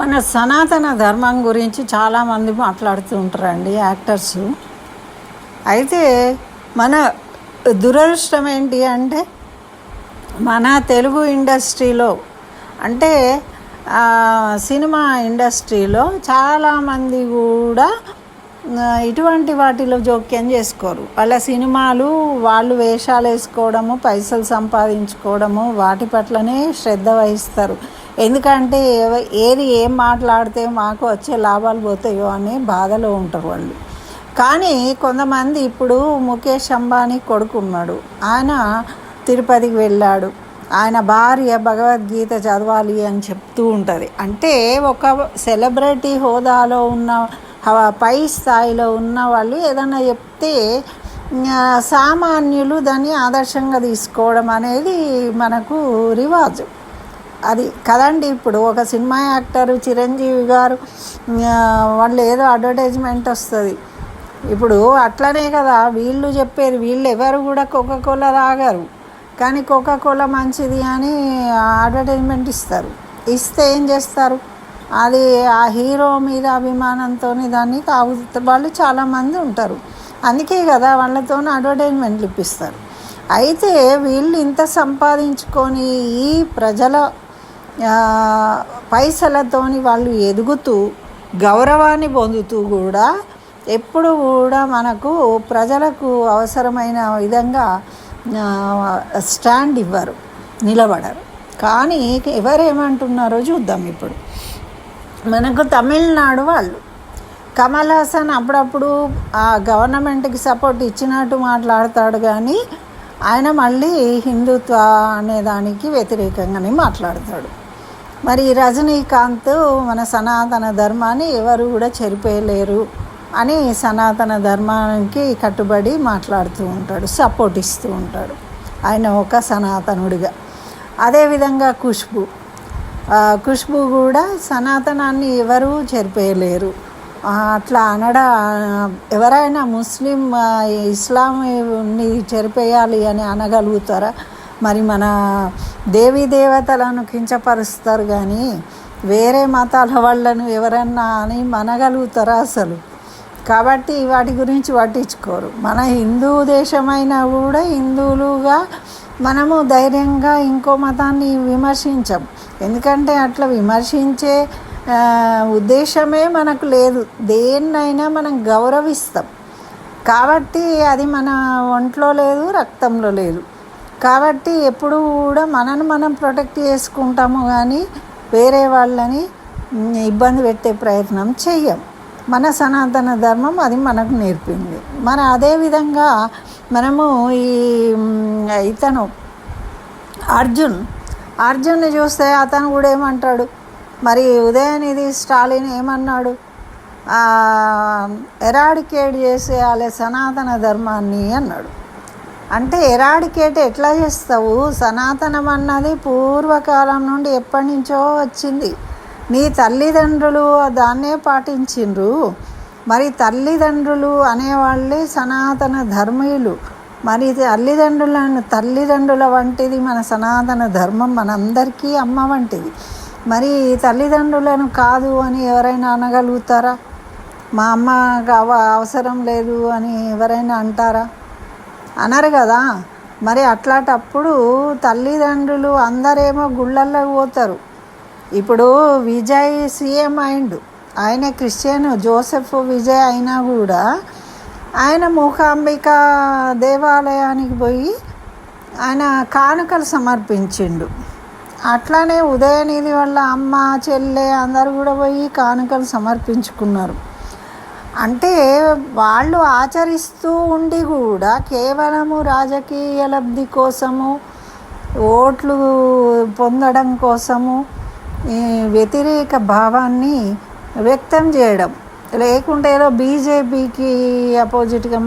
మన సనాతన ధర్మం గురించి చాలామంది మాట్లాడుతూ ఉంటారండి యాక్టర్స్. అయితే మన దురదృష్టం ఏంటి అంటే మన తెలుగు ఇండస్ట్రీలో అంటే సినిమా ఇండస్ట్రీలో చాలామంది కూడా ఇటువంటి వాటిలో జోక్యం చేసుకోరు. వాళ్ళ సినిమాలు వాళ్ళు వేషాలు వేసుకోవడము, పైసలు సంపాదించుకోవడము, వాటి పట్లనే శ్రద్ధ వహిస్తారు. ఎందుకంటే ఏది ఏం మాట్లాడితే మాకు వచ్చే లాభాలు పోతాయో అనే బాధలో ఉంటారు వాళ్ళు. కానీ కొంతమంది ఇప్పుడు ముఖేష్ అంబానీ కొడుకు ఉన్నాడు, ఆయన తిరుపతికి వెళ్ళాడు, ఆయన భార్య భగవద్గీత చదవాలి అని చెప్తూ ఉంటుంది. అంటే ఒక సెలబ్రిటీ హోదాలో ఉన్న పై స్థాయిలో ఉన్న వాళ్ళు ఏదైనా చెప్తే సామాన్యులు దాన్ని ఆదర్శంగా తీసుకోవడం అనేది మనకు రివాజు. అది కదండి. ఇప్పుడు ఒక సినిమా యాక్టరు చిరంజీవి గారు వాళ్ళు ఏదో అడ్వర్టైజ్మెంట్ వస్తుంది. ఇప్పుడు అట్లనే కదా వీళ్ళు చెప్పేది. వీళ్ళు ఎవరు కూడా కోకాకోలా తాగరు, కానీ కోకాకోలా మంచిది అని అడ్వర్టైజ్మెంట్ ఇస్తారు. ఇస్తే ఏం చేస్తారు, అది ఆ హీరో మీద అభిమానంతో దాన్ని తాగుతూ వాళ్ళు చాలామంది ఉంటారు. అందుకే కదా వాళ్ళతో అడ్వర్టైజ్మెంట్లు ఇప్పిస్తారు. అయితే వీళ్ళు ఇంత సంపాదించుకొని ఈ ప్రజల పైసలతోని వాళ్ళు ఎదుగుతూ గౌరవాన్ని పొందుతూ కూడా ఎప్పుడు కూడా మనకు ప్రజలకు అవసరమైన విధంగా స్టాండ్ ఇవ్వరు, నిలబడరు. కానీ ఎవరేమంటున్నారో చూద్దాం. ఇప్పుడు మనకు తమిళనాడు వాళ్ళు కమల్ హాసన్ అప్పుడప్పుడు ఆ గవర్నమెంట్కి సపోర్ట్ ఇచ్చినట్టు మాట్లాడతాడు, కానీ ఆయన మళ్ళీ హిందుత్వ అనే దానికి వ్యతిరేకంగానే మాట్లాడతాడు. మరి రజనీకాంత్ మన సనాతన ధర్మాన్ని ఎవరు కూడా చెరిపేయలేరు అని సనాతన ధర్మానికి కట్టుబడి మాట్లాడుతూ ఉంటాడు, సపోర్ట్ ఇస్తూ ఉంటాడు ఆయన ఒక సనాతనుడిగా. అదేవిధంగా ఖుష్బు కూడా సనాతనాన్ని ఎవరు చెరిపేయలేరు అట్లా ఎవరైనా ముస్లిం ఇస్లాంని చెరిపేయాలి అని అనగలుగుతారా? మరి మన దేవీ దేవతలను కించపరుస్తారు, కానీ వేరే మతాల వాళ్ళను ఎవరన్నా అని మనగలుగుతారా అసలు? కాబట్టి వాటి గురించి పట్టించుకోరు. మన హిందూ దేశమైనా కూడా హిందువులుగా మనము ధైర్యంగా ఇంకో మతాన్ని విమర్శించం. ఎందుకంటే అట్లా విమర్శించే ఉద్దేశమే మనకు లేదు. దేన్నైనా మనం గౌరవిస్తాం కాబట్టి అది మన ఒంట్లో లేదు, రక్తంలో లేదు. కాబట్టి ఎప్పుడు కూడా మనను మనం ప్రొటెక్ట్ చేసుకుంటాము, కానీ వేరే వాళ్ళని ఇబ్బంది పెట్టే ప్రయత్నం చెయ్యం. మన సనాతన ధర్మం అది మనకు నేర్పింది. మన అదేవిధంగా మనము ఇతను అర్జున్ని చూస్తే అతను కూడా ఏమంటాడు, మరి ఉదయనిధి స్టాలిన్ ఏమన్నాడు, ఎరాడికేట్ చేసేయాలి సనాతన ధర్మాన్ని అన్నాడు. అంటే ఎరాడికేట్ ఎట్లా చేస్తావు? సనాతనం అన్నది పూర్వకాలం నుండి ఎప్పటి నుంచో వచ్చింది. నీ తల్లిదండ్రులు దాన్నే పాటించిండ్రు. మరి తల్లిదండ్రులు అనేవాళ్ళే సనాతన ధర్మీయులు. మరి తల్లిదండ్రుల వంటిది మన సనాతన ధర్మం, మనందరికీ అమ్మ వంటిది. మరి తల్లిదండ్రులను కాదు అని ఎవరైనా అనగలుగుతారా? మా అమ్మకు అవసరం లేదు అని ఎవరైనా అంటారా? అనరు కదా. మరి అట్లాంటప్పుడు తల్లిదండ్రులు అందరేమో గుళ్ళల్లోకి పోతారు. ఇప్పుడు విజయ్ సీఎం అయిండు, ఆయన క్రిస్టియన్, జోసెఫ్ విజయ్ అయినా కూడా ఆయన మూకాంబిక దేవాలయానికి పోయి ఆయన కానుకలు సమర్పించిండు. అట్లానే ఉదయనిధి వాళ్ళ అమ్మ, చెల్లె అందరూ కూడా పోయి కానుకలు సమర్పించుకున్నారు. అంటే వాళ్ళు ఆచరిస్తూ ఉండి కూడా కేవలము రాజకీయ లబ్ధి కోసము, ఓట్లు పొందడం కోసము వ్యతిరేక భావాన్ని వ్యక్తం చేయడం, లేకుంటే ఏదో బీజేపీకి అపోజిట్గా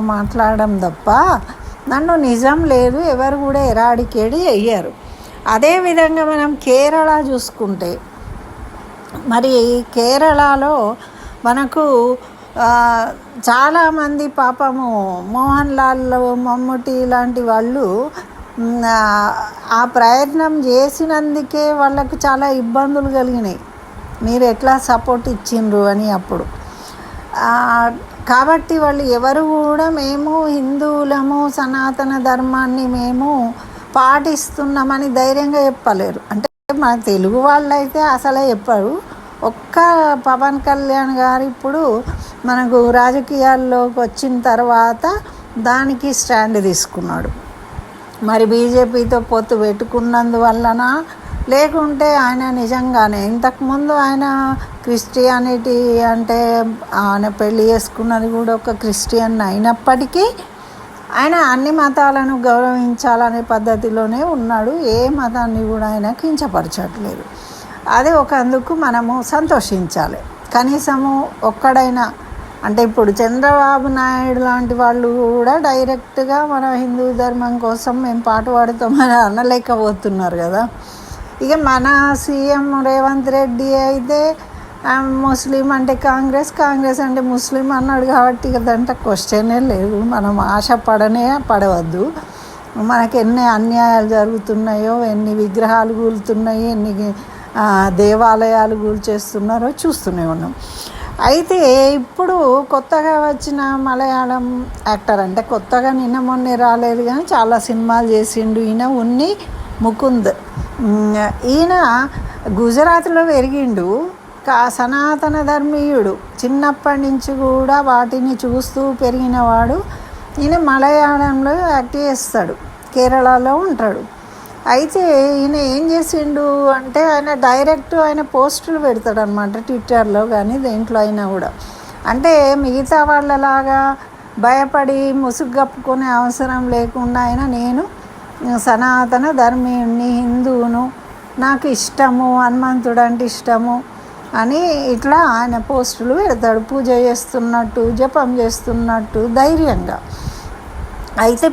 మాట్లాడడం తప్ప నన్ను నిజం లేదు ఎవరు కూడా ఎరాడికేట్ అయ్యారు. అదేవిధంగా మనం కేరళ చూసుకుంటే, మరి కేరళలో మనకు చాలామంది పాపము మోహన్ లాల్, మమ్ముటి లాంటి వాళ్ళు ఆ ప్రయత్నం చేసినందుకే వాళ్ళకు చాలా ఇబ్బందులు కలిగినాయి. మీరు ఎట్లా సపోర్ట్ ఇచ్చిండ్రు అని అప్పుడు. కాబట్టి వాళ్ళు ఎవరు కూడా మేము హిందువులము, సనాతన ధర్మాన్ని మేము పాటిస్తున్నామని ధైర్యంగా చెప్పలేరు. అంటే మన తెలుగు వాళ్ళు అయితే అసలే చెప్పరు. ఒక్క పవన్ కళ్యాణ్ గారు ఇప్పుడు మనకు రాజకీయాల్లోకి వచ్చిన తర్వాత దానికి స్టాండ్ తీసుకున్నాడు. మరి బీజేపీతో పొత్తు పెట్టుకున్నందువలన, లేకుంటే ఆయన నిజంగానే ఇంతకుముందు ఆయన క్రిస్టియానిటీ అంటే ఆయన పెళ్ళి చేసుకున్నది కూడా ఒక క్రిస్టియన్ అయినప్పటికీ ఆయన అన్ని మతాలను గౌరవించాలనే పద్ధతిలోనే ఉన్నాడు. ఏ మతాన్ని కూడా ఆయన కించపరచట్లేదు. అది ఒక అందుకు మనము సంతోషించాలి. కనీసము ఒక్కడైనా అంటే ఇప్పుడు చంద్రబాబు నాయుడు లాంటి వాళ్ళు కూడా డైరెక్ట్గా మన హిందూ ధర్మం కోసం మేము పాటు పాడుతామని అనలేకపోతున్నారు కదా. ఇక మన సీఎం రేవంత్ రెడ్డి అయితే ముస్లిం అంటే కాంగ్రెస్, కాంగ్రెస్ అంటే ముస్లిం అన్నాడు కాబట్టి ఇక దాంట్లో క్వశ్చనే లేదు. మనం పడవద్దు. మనకి ఎన్ని అన్యాయాలు జరుగుతున్నాయో, ఎన్ని విగ్రహాలు కూలుతున్నాయి, ఎన్ని దేవాలయాలు కూల్చేస్తున్నారో చూస్తూనే ఉన్నాం. అయితే ఇప్పుడు కొత్తగా వచ్చిన మలయాళం యాక్టర్, అంటే కొత్తగా నిన్న మొన్నే రాలేదు కానీ చాలా సినిమాలు చేసిండు ఈయన, ఉన్ని ముకుంద్. ఈయన గుజరాత్లో పెరిగిండు, సనాతన ధర్మీయుడు, చిన్నప్పటి నుంచి కూడా వాటిని చూస్తూ పెరిగినవాడు. ఈయన మలయాళంలో యాక్ట్ చేస్తాడు, కేరళలో ఉంటాడు. అయితే ఈయన ఏం చేసిండు అంటే ఆయన పోస్టులు పెడతాడు అనమాట, ట్విట్టర్లో కానీ దేంట్లో అయినా కూడా. అంటే మిగతా వాళ్ళలాగా భయపడి ముసుగు కప్పుకునే అవసరం లేకుండా నేను సనాతన ధర్మీయుణ్ణి, హిందువును, నాకు ఇష్టము, హనుమంతుడు అంటే ఇష్టము అని ఇట్లా ఆయన పోస్టులు పెడతాడు, పూజ చేస్తున్నట్టు, జపం చేస్తున్నట్టు ధైర్యంగా. అయితే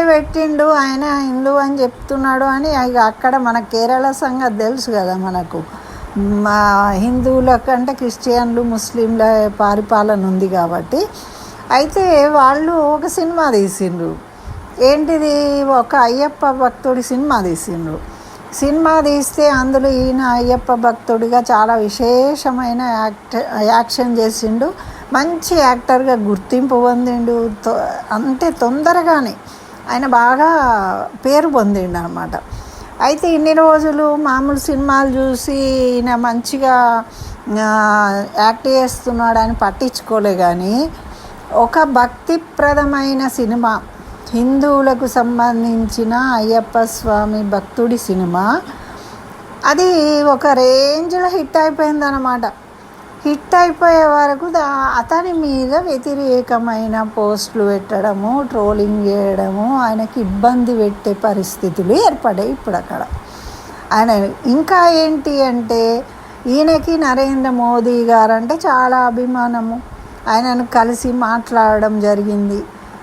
పెట్టిండు, ఆయన హిందూ అని చెప్తున్నాడు అని. అక్కడ మన కేరళ సంగతి తెలుసు కదా మనకు, మా హిందువుల కంటే క్రిస్టియన్లు, ముస్లింల పరిపాలన ఉంది కాబట్టి. అయితే వాళ్ళు ఒక సినిమా తీసిండ్రు, ఏంటిది, ఒక అయ్యప్ప భక్తుడి సినిమా తీసిండ్రు. సినిమా తీస్తే అందులో ఈయన అయ్యప్ప భక్తుడిగా చాలా విశేషమైన యాక్షన్ చేసిండు, మంచి యాక్టర్గా గుర్తింపు పొందిండు. అంటే తొందరగానే ఆయన బాగా పేరు పొందిండు అనమాట. అయితే ఇన్ని రోజులు మామూలు సినిమాలు చూసి ఈయన మంచిగా యాక్ట్ చేస్తున్నాడని పట్టించుకోలే, కానీ ఒక భక్తిప్రదమైన సినిమా, హిందువులకు సంబంధించిన అయ్యప్ప స్వామి భక్తుడి సినిమా, అది ఒక రేంజ్లో హిట్ అయిపోయిందన్నమాట. హిట్ అయిపోయే వరకు అతని మీద వ్యతిరేకమైన పోస్టులు పెట్టడము, ట్రోలింగ్ చేయడము, ఆయనకి ఇబ్బంది పెట్టే పరిస్థితులు ఏర్పడాయి ఇప్పుడు అక్కడ. ఆయన ఇంకా ఏంటి అంటే ఈయనకి నరేంద్ర మోదీ గారు అంటే చాలా అభిమానము, ఆయనను కలిసి మాట్లాడడం జరిగింది.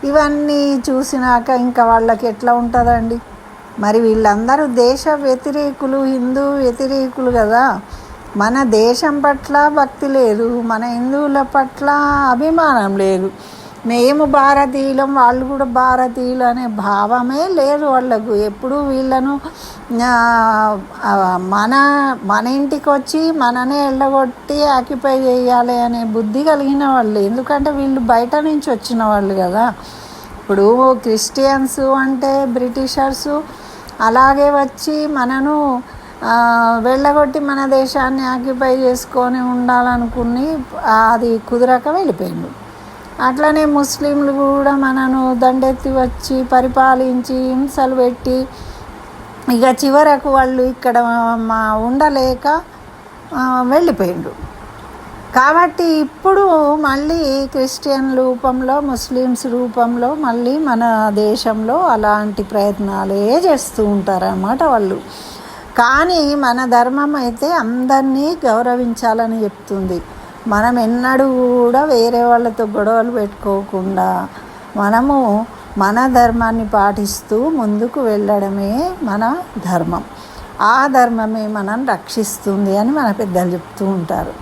ఇవన్నీ చూసినాక ఇంకా వాళ్ళకి ఎట్లా ఉంటుందండి. మరి వీళ్ళందరూ దేశ వ్యతిరేకులు, హిందూ వ్యతిరేకులు కదా. మన దేశం పట్ల భక్తి లేదు, మన హిందువుల పట్ల అభిమానం లేదు. మేము భారతీయులం, వాళ్ళు కూడా భారతీయులు అనే భావమే లేదు వాళ్ళకు. ఎప్పుడు వీళ్ళను మన ఇంటికి వచ్చి మననే ఎళ్ళగొట్టి ఆక్యుపై చేయాలి అనే బుద్ధి కలిగిన వాళ్ళు. ఎందుకంటే వీళ్ళు బయట నుంచి వచ్చిన వాళ్ళు కదా. ఇప్పుడు క్రిస్టియన్స్ అంటే బ్రిటిషర్సు అలాగే వచ్చి మనను వెళ్ళగొట్టి మన దేశాన్ని ఆక్యుపై చేసుకొని ఉండాలనుకుని అది కుదరక వెళ్ళిపోయిండు. అట్లనే ముస్లింలు కూడా మనను దండెత్తి వచ్చి పరిపాలించి హింసలు పెట్టి ఇక చివరకు వాళ్ళు ఇక్కడ ఉండలేక వెళ్ళిపోయిండు. కాబట్టి ఇప్పుడు మళ్ళీ క్రిస్టియన్ రూపంలో, ముస్లిమ్స్ రూపంలో మళ్ళీ మన దేశంలో అలాంటి ప్రయత్నాలే చేస్తూ ఉంటారన్నమాట వాళ్ళు. కానీ మన ధర్మం అయితే అందరినీ గౌరవించాలని చెప్తుంది. మనం ఎన్నడూ కూడా వేరే వాళ్ళతో గొడవలు పెట్టుకోకుండా మనము మన ధర్మాన్ని పాటిస్తూ ముందుకు వెళ్ళడమే మన ధర్మం. ఆ ధర్మమే మనం రక్షిస్తుంది అని మన పెద్దలు చెప్తూ ఉంటారు.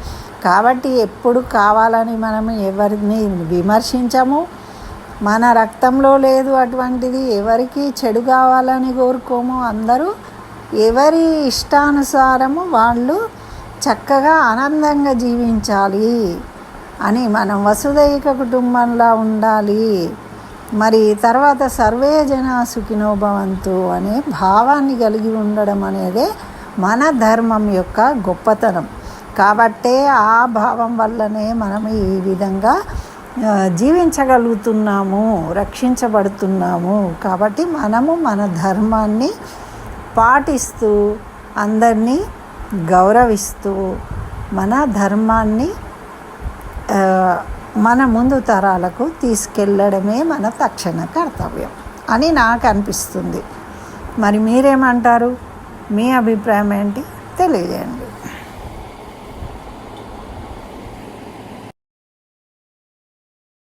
కాబట్టి ఎప్పుడు కావాలని మనం ఎవరిని విమర్శించము, మన రక్తంలో లేదు అటువంటిది. ఎవరికి చెడు కావాలని కోరుకోము. అందరూ ఎవరి ఇష్టానుసారము వాళ్ళు చక్కగా ఆనందంగా జీవించాలి అని, మనం వసుదైక కుటుంబంలా ఉండాలి, మరి తర్వాత సర్వే జనా సుఖినో భవంతు అనే భావాన్ని కలిగి ఉండడం అనేదే మన ధర్మం యొక్క గొప్పతనం. కాబట్టే ఆ భావం వల్లనే మనం ఈ విధంగా జీవించగలుగుతున్నాము, రక్షించబడుతున్నాము. కాబట్టి మనము మన ధర్మాన్ని పాటిస్తూ, అందరినీ గౌరవిస్తూ, మన ధర్మాన్ని మన ముందు తరాలకు తీసుకెళ్ళడమే మన తక్షణ కర్తవ్యం అని నాకు అనిపిస్తుంది. మరి మీరేమంటారు? మీ అభిప్రాయం ఏంటి? తెలియజేయండి.